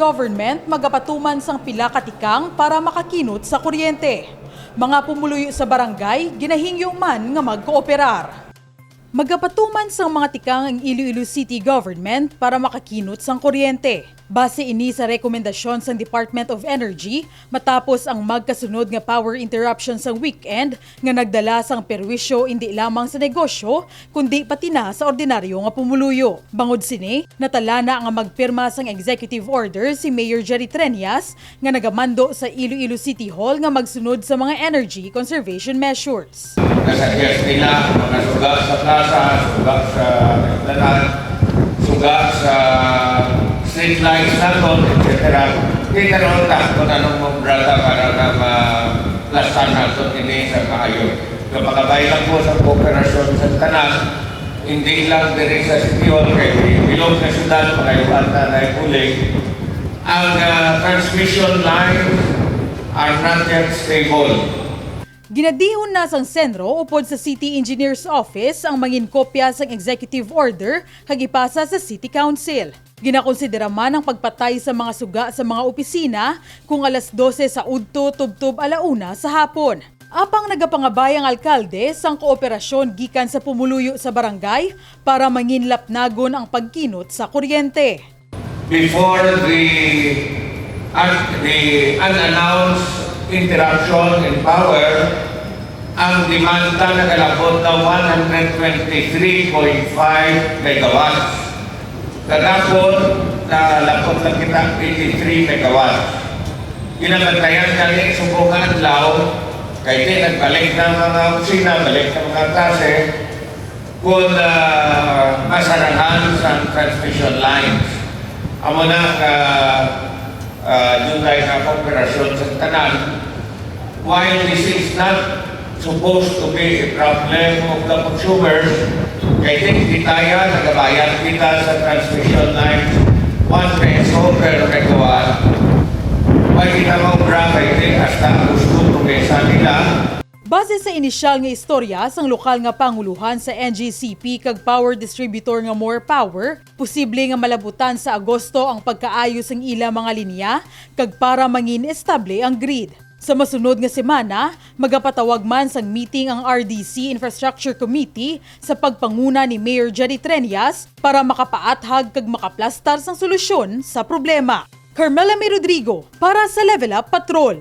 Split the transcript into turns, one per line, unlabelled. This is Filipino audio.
government magapatuman sang pila katikang para makakinot sa kuryente. Mga pumuluyo sa barangay, ginahingyo man nga magkooperar. Magapatuman sang mga tikang ang Iloilo City Government para makakinot sang kuryente. Base ini sa rekomendasyon sang Department of Energy matapos ang magkasunod nga power interruption sa weekend nga nagdala sang perwisyo hindi lamang sa negosyo kundi pati na sa ordinaryo nga pumuluyo. Bangod sini, natala na nga magpirma sang executive order si Mayor Jerry Treñas nga nagamando sa Iloilo City Hall nga magsunod sa mga energy conservation measures.
Nasuggest nila mga suga sa plaza, suga sa dalan, suga sa street lights natin, etc. Tinaroon lang kung anong mumbrata para na ma-lastan natin ini sa maayon. Kapagabay lang po sa kooperasyon sa tanan, hindi lang din sa City Hall, kaya bilog na syudad, pagayuan na na ipuling. Ang transmission lines are not yet stable.
Ginadihon na sang sentro upod sa City Engineer's Office ang mangin kopya sang executive order kag ipasa sa City Council. Ginakonsidera man ang pagpatay sa mga suga sa mga opisina kung alas 12 sa udto tubtob alauna sa hapon. Apang nagapangabay ang alkalde sang kooperasyon gikan sa pumuluyo sa barangay para manginlapnagon ang pagkinot sa kuryente.
Before the unannounced interruption in power, ang demanda nagalabot na 123.5 megawatts. Kagapon, nalapot lang kita 83 megawatts. Ginabantayan kami sumbungan law, kaya di nagbalik ng mga opisina, balik ng mga klase, kung masarahan sa transmission lines. Amo na yun tayo na kooperasyon sa tanan. While this is not supposed to be a problem of the consumers, kaya hindi tayo nagabayad kita sa transmission lines 1 peso per megawatt. May kita maubra kaya hasta gusto tumesa nila.
Base sa inisyal nga istorya sang lokal nga panguluhan sa NGCP kag power distributor nga More Power, posible nga malabutan sa Agosto ang pagkaayos ng ila mga linya kag para mangin estable ang grid. Sa masunod nga semana, magapatawag man sang meeting ang RDC Infrastructure Committee sa pagpanguna ni Mayor Jerry Treñas para makapaathag kag makaplastar sang solusyon sa problema. Carmela May Rodrigo para sa Level Up Patrol.